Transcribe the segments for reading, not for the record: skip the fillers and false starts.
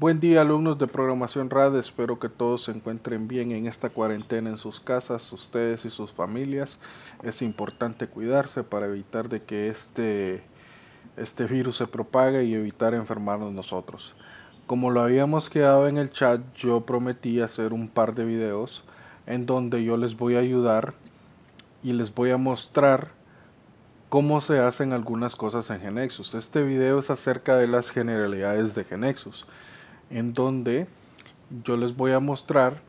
Buen día, alumnos de Programación RAD, espero que todos se encuentren bien en esta cuarentena en sus casas, ustedes y sus familias. Es importante cuidarse para evitar de que este virus se propague y evitar enfermarnos nosotros. Como lo habíamos quedado en el chat, yo prometí hacer un par de videos en donde yo les voy a ayudar y les voy a mostrar cómo se hacen algunas cosas en GeneXus. Este video es acerca de las generalidades de GeneXus, en donde yo les voy a mostrar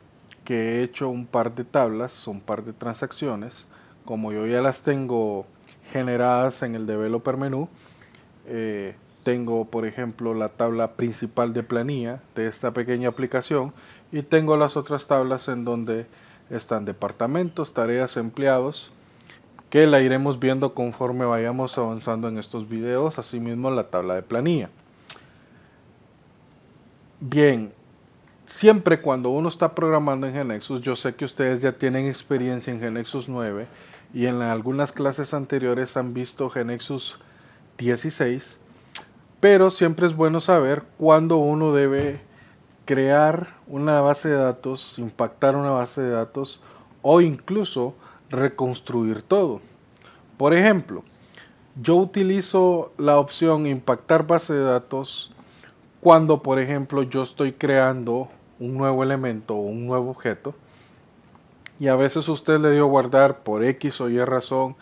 que he hecho un par de tablas, un par de transacciones. Como yo ya las tengo generadas en el developer menú, tengo por ejemplo la tabla principal de planilla de esta pequeña aplicación y tengo las otras tablas en donde están departamentos, tareas, empleados, que la iremos viendo conforme vayamos avanzando en estos videos, asimismo la tabla de planilla. Bien, siempre cuando uno está programando en GeneXus, yo sé que ustedes ya tienen experiencia en GeneXus 9 y en algunas clases anteriores han visto GeneXus 16, pero siempre es bueno saber cuándo uno debe crear una base de datos, impactar una base de datos o incluso reconstruir todo. Por ejemplo, yo utilizo la opción impactar base de datos cuando, por ejemplo, yo estoy creando un nuevo elemento o un nuevo objeto y a veces usted le dio guardar por X o Y razón,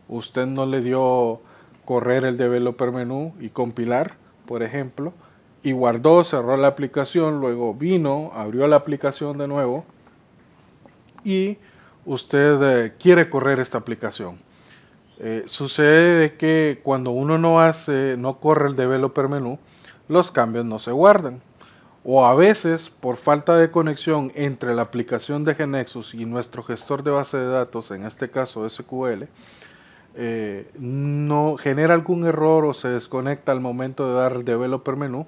usted no le dio correr el developer menú y compilar, por ejemplo, y guardó, cerró la aplicación, luego vino, abrió la aplicación de nuevo y usted quiere correr esta aplicación. Sucede de que cuando uno no corre el developer menú, los cambios no se guardan. O a veces, por falta de conexión entre la aplicación de GeneXus y nuestro gestor de base de datos, en este caso SQL, no genera algún error o se desconecta al momento de dar el developer menú,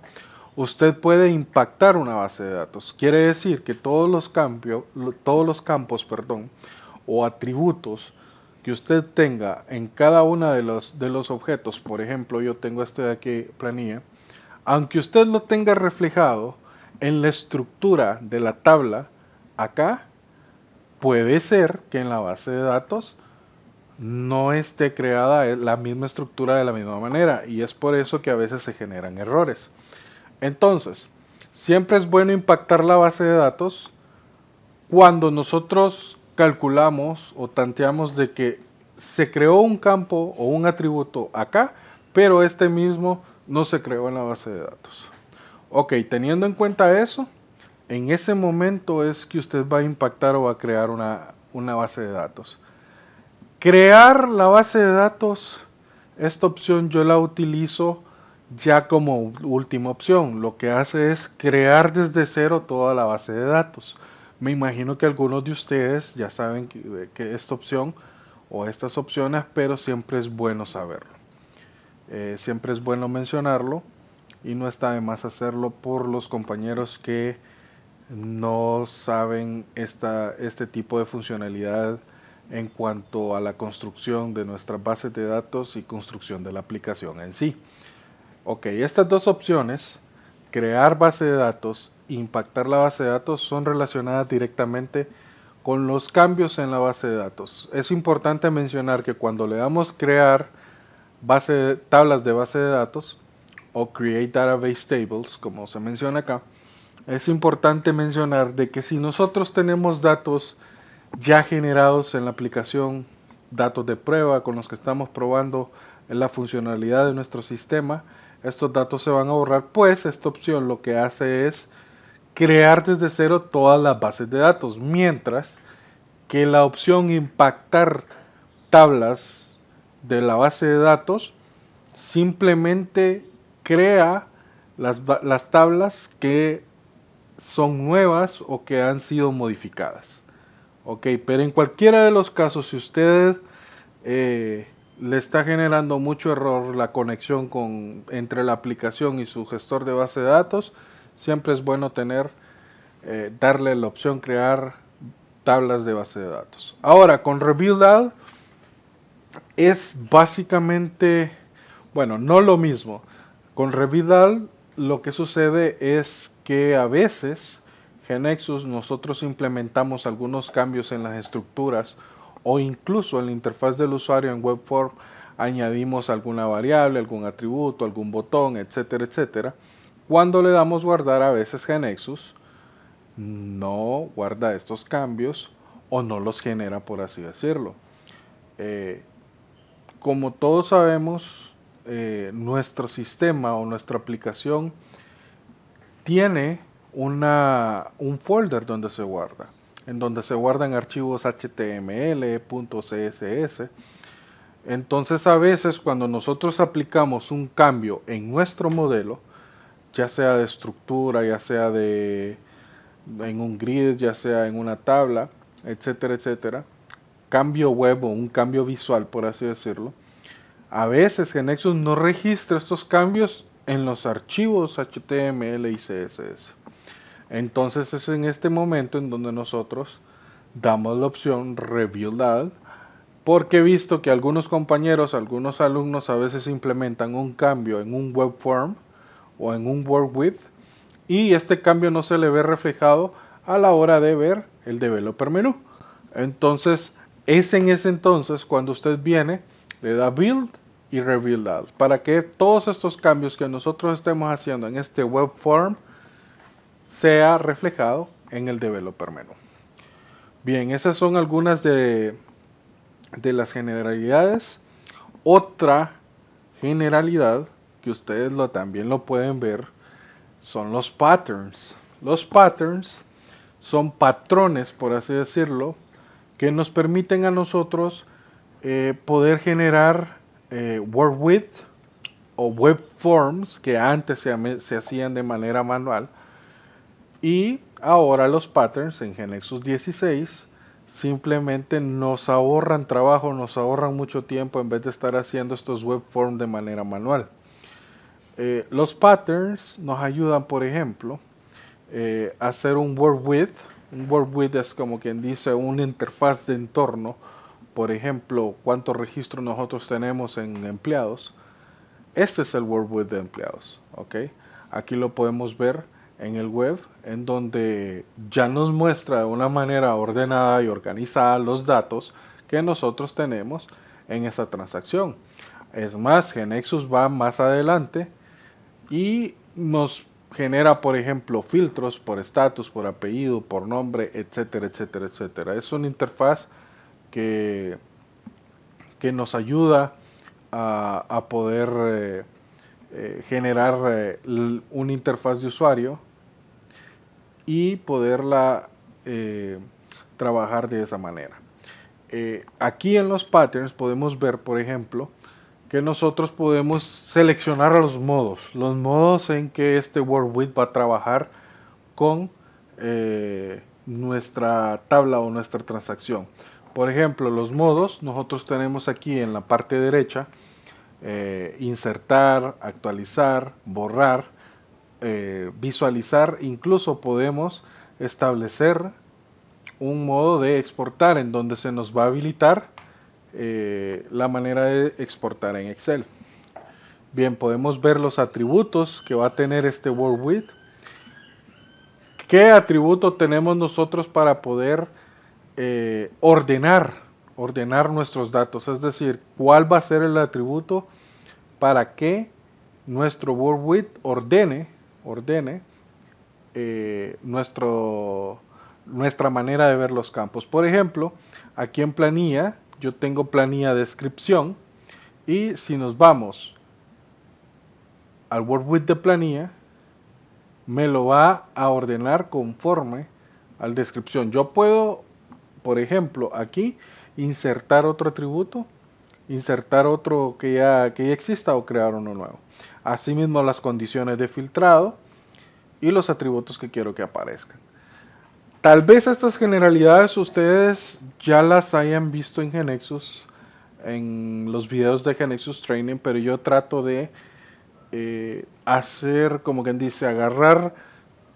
usted puede impactar una base de datos. Quiere decir que todos los campos, perdón, o atributos que usted tenga en cada uno de los objetos, por ejemplo, yo tengo este de aquí, planilla, aunque usted lo tenga reflejado en la estructura de la tabla, acá puede ser que en la base de datos no esté creada la misma estructura de la misma manera y es por eso que a veces se generan errores. Entonces, siempre es bueno impactar la base de datos cuando nosotros calculamos o tanteamos de que se creó un campo o un atributo acá, pero este mismo no se creó en la base de datos. Ok, teniendo en cuenta eso, en ese momento es que usted va a impactar o va a crear una base de datos. Crear la base de datos, esta opción yo la utilizo ya como última opción. Lo que hace es crear desde cero toda la base de datos. Me imagino que algunos de ustedes ya saben que esta opción o estas opciones, pero siempre es bueno saberlo. Siempre es bueno mencionarlo y no está de más hacerlo por los compañeros que no saben este tipo de funcionalidad en cuanto a la construcción de nuestras bases de datos y construcción de la aplicación en sí. Ok, estas dos opciones, crear base de datos e impactar la base de datos, son relacionadas directamente con los cambios en la base de datos. Es importante mencionar que cuando le damos crear tablas de base de datos o create database tables, como se menciona acá, es importante mencionar de que si nosotros tenemos datos ya generados en la aplicación, datos de prueba con los que estamos probando la funcionalidad de nuestro sistema, estos datos se van a borrar, pues esta opción lo que hace es crear desde cero todas las bases de datos, mientras que la opción impactar tablas de la base de datos simplemente crea las tablas que son nuevas o que han sido modificadas. Ok, pero en cualquiera de los casos, si usted le está generando mucho error la conexión entre la aplicación y su gestor de base de datos, siempre es bueno darle la opción crear tablas de base de datos. Ahora, con Rebuild All es básicamente, bueno, no lo mismo. Con Rebuild All lo que sucede es que a veces GNexus nosotros implementamos algunos cambios en las estructuras o incluso en la interfaz del usuario en Webform añadimos alguna variable, algún atributo, algún botón, etcétera, etcétera. Cuando le damos guardar, a veces GNexus no guarda estos cambios o no los genera, por así decirlo. Eh, Como todos sabemos, nuestro sistema o nuestra aplicación tiene un folder donde se guarda, en donde se guardan archivos HTML, .css. Entonces a veces cuando nosotros aplicamos un cambio en nuestro modelo, ya sea de estructura, ya sea en un grid, ya sea en una tabla, etcétera, etcétera, cambio web o un cambio visual, por así decirlo, a veces GNexus no registra estos cambios en los archivos HTML y CSS. Entonces es en este momento en donde nosotros damos la opción Rebuild All, porque he visto que algunos compañeros, algunos alumnos a veces implementan un cambio en un web form o en un word width y este cambio no se le ve reflejado a la hora de ver el developer menú. Entonces es en ese entonces cuando usted viene, le da build y rebuild all, para que todos estos cambios que nosotros estemos haciendo en este web form sea reflejado en el developer menú. Bien, esas son algunas de las generalidades. Otra generalidad que ustedes también lo pueden ver son los patterns. Los patterns son patrones, por así decirlo, que nos permiten a nosotros poder generar word width o web forms que antes se hacían de manera manual y ahora los patterns en GNexus 16 simplemente nos ahorran trabajo, nos ahorran mucho tiempo en vez de estar haciendo estos web forms de manera manual. Los patterns nos ayudan, por ejemplo, a hacer un word width. Un word width es como quien dice una interfaz de entorno. Por ejemplo, cuántos registros nosotros tenemos en empleados. Este es el word width de empleados. ¿Okay? Aquí lo podemos ver en el web, en donde ya nos muestra de una manera ordenada y organizada los datos que nosotros tenemos en esa transacción. Es más, GNexus va más adelante y nos genera, por ejemplo, filtros por estatus, por apellido, por nombre, etcétera, etcétera, etcétera. Es una interfaz que, que nos ayuda a poder generar una interfaz de usuario y poderla trabajar de esa manera. Aquí en los patterns podemos ver, por ejemplo, que nosotros podemos seleccionar los modos en que este word width va a trabajar con nuestra tabla o nuestra transacción. Por ejemplo, los modos, nosotros tenemos aquí en la parte derecha, insertar, actualizar, borrar, visualizar, incluso podemos establecer un modo de exportar en donde se nos va a habilitar la manera de exportar en Excel. Bien, podemos ver los atributos que va a tener este word width. ¿Qué atributo tenemos nosotros para poder ordenar nuestros datos? Es decir, ¿cuál va a ser el atributo para que nuestro word width ordene nuestra manera de ver los campos? Por ejemplo, aquí en planilla, yo tengo planilla descripción y si nos vamos al word width de planilla, me lo va a ordenar conforme a la descripción. Yo puedo, por ejemplo, aquí insertar otro atributo, insertar otro que ya exista o crear uno nuevo. Asimismo las condiciones de filtrado y los atributos que quiero que aparezcan. Tal vez estas generalidades ustedes ya las hayan visto en GNexus, en los videos de GNexus Training, pero yo trato de hacer, como quien dice, agarrar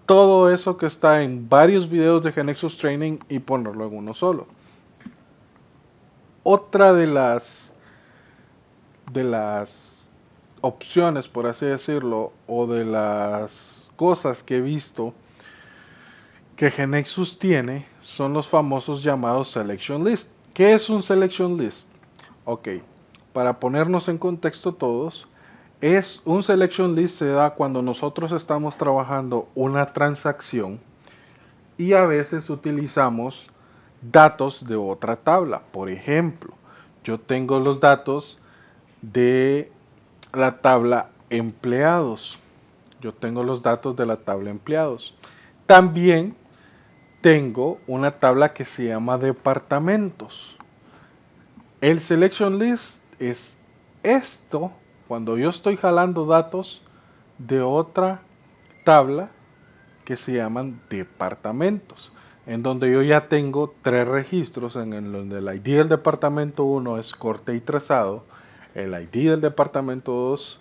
todo eso que está en varios videos de GNexus Training y ponerlo en uno solo. Otra de las opciones, por así decirlo, o de las cosas que he visto que GeneXus tiene son los famosos llamados Selection List. ¿Qué es un Selection List? Ok, para ponernos en contexto todos, un Selection List se da cuando nosotros estamos trabajando una transacción y a veces utilizamos datos de otra tabla. Por ejemplo, yo tengo los datos de la tabla empleados. Yo tengo los datos de la tabla empleados. También tengo una tabla que se llama departamentos. El selection list es esto cuando yo estoy jalando datos de otra tabla que se llaman departamentos, en donde yo ya tengo tres registros, en donde el ID del departamento 1 es corte y trazado, el ID del departamento 2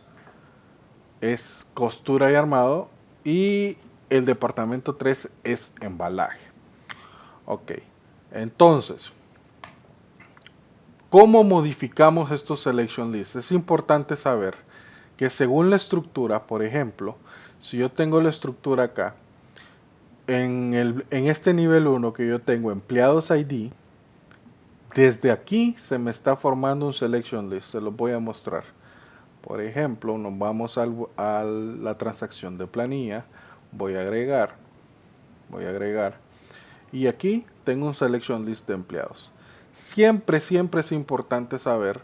es costura y armado y el departamento 3 es embalaje. Ok, entonces, ¿cómo modificamos estos selection lists? Es importante saber que según la estructura, por ejemplo, si yo tengo la estructura acá, en este nivel 1 que yo tengo empleados ID, desde aquí se me está formando un selection list, se los voy a mostrar. Por ejemplo, nos vamos a la transacción de planilla, voy a agregar, y aquí tengo un selection list de empleados. Siempre es importante saber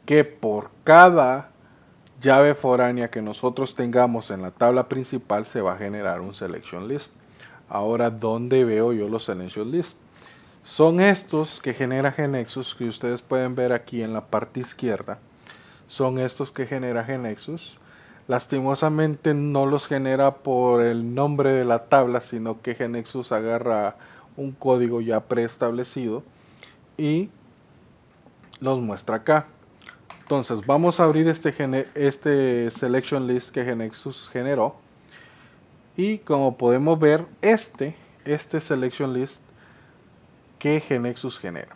que por cada llave foránea que nosotros tengamos en la tabla principal se va a generar un selection list. Ahora, ¿dónde veo yo los selection list? Son estos que genera GeneXus, que ustedes pueden ver aquí en la parte izquierda. Son estos que genera GeneXus. Lastimosamente no los genera por el nombre de la tabla, sino que GeneXus agarra un código ya preestablecido y los muestra acá. Entonces vamos a abrir este selection list que GeneXus generó y como podemos ver este selection list que GeneXus genera.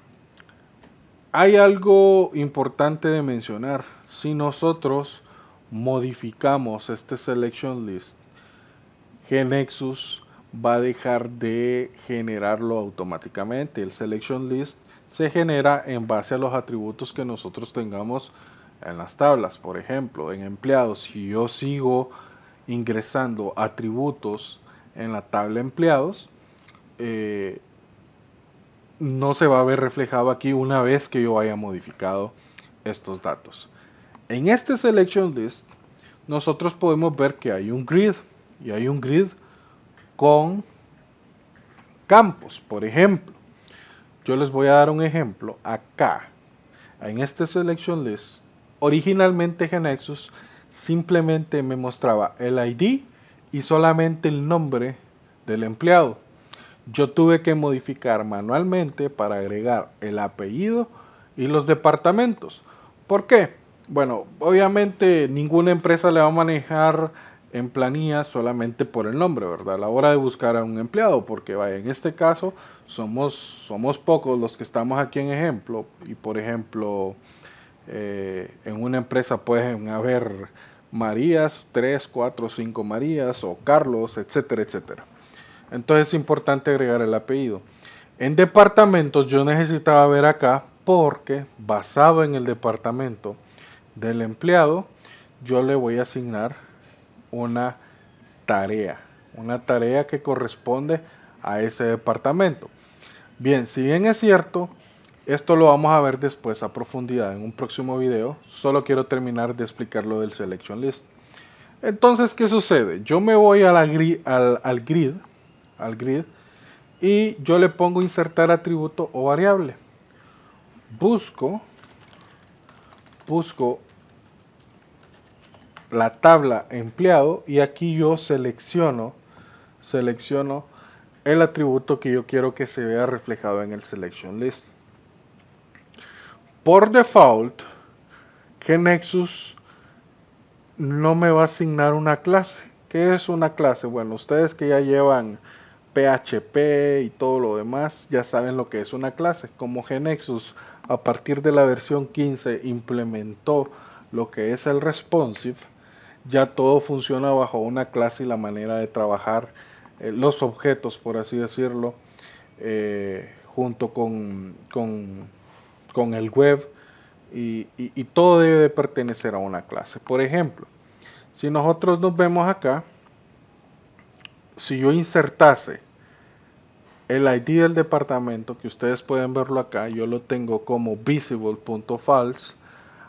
Hay algo importante de mencionar. Si nosotros modificamos este selection list, GeneXus va a dejar de generarlo automáticamente. El selection list se genera en base a los atributos que nosotros tengamos en las tablas. Por ejemplo, en empleados, si yo sigo ingresando atributos en la tabla empleados, no se va a ver reflejado aquí una vez que yo haya modificado estos datos. En este selection list nosotros podemos ver que hay un grid y hay un grid con campos. Por ejemplo, yo les voy a dar un ejemplo acá. En este selection list, originalmente GeneXus simplemente me mostraba el ID y solamente el nombre del empleado. Yo tuve que modificar manualmente para agregar el apellido y los departamentos. ¿Por qué? Bueno, obviamente ninguna empresa le va a manejar en planilla solamente por el nombre, ¿verdad? A la hora de buscar a un empleado, porque vaya, en este caso somos pocos los que estamos aquí en ejemplo, y por ejemplo, en una empresa pueden haber Marías, 3, 4, 5 Marías, o Carlos, etcétera, etcétera. Entonces es importante agregar el apellido. En departamentos yo necesitaba ver acá porque basado en el departamento del empleado yo le voy a asignar una tarea que corresponde a ese departamento. Bien, si bien es cierto, esto lo vamos a ver después a profundidad en un próximo video, solo quiero terminar de explicar lo del selection list. Entonces, ¿qué sucede? Yo me voy a al grid y yo le pongo insertar atributo o variable. Busco la tabla empleado y aquí yo selecciono el atributo que yo quiero que se vea reflejado en el selection list. Por default, GeneXus no me va a asignar una clase. ¿Qué es una clase? Bueno, ustedes que ya llevan PHP y todo lo demás ya saben lo que es una clase. Como GeneXus a partir de la versión 15 implementó lo que es el responsive, ya todo funciona bajo una clase y la manera de trabajar los objetos, por así decirlo, junto con el web y todo debe de pertenecer a una clase. Por ejemplo, si nosotros nos vemos acá, si yo insertase el ID del departamento, que ustedes pueden verlo acá, yo lo tengo como visible.false.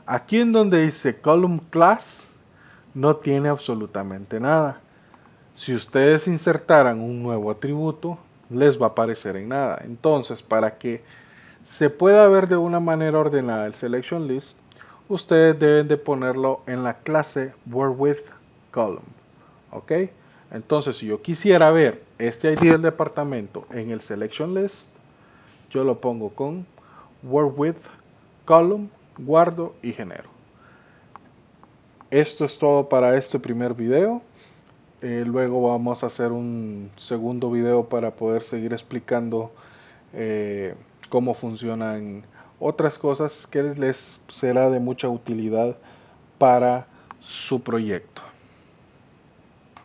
Aquí en donde dice column class, no tiene absolutamente nada. Si ustedes insertaran un nuevo atributo, les va a aparecer en nada. Entonces, para que se pueda ver de una manera ordenada el selection list, ustedes deben de ponerlo en la clase wordWidthColumn. ¿Ok? Entonces, si yo quisiera ver este ID del departamento en el selection list, yo lo pongo con wordWidthColumn, guardo y genero. Esto es todo para este primer video. Luego vamos a hacer un segundo video para poder seguir explicando eh, cómo funcionan otras cosas que les será de mucha utilidad para su proyecto.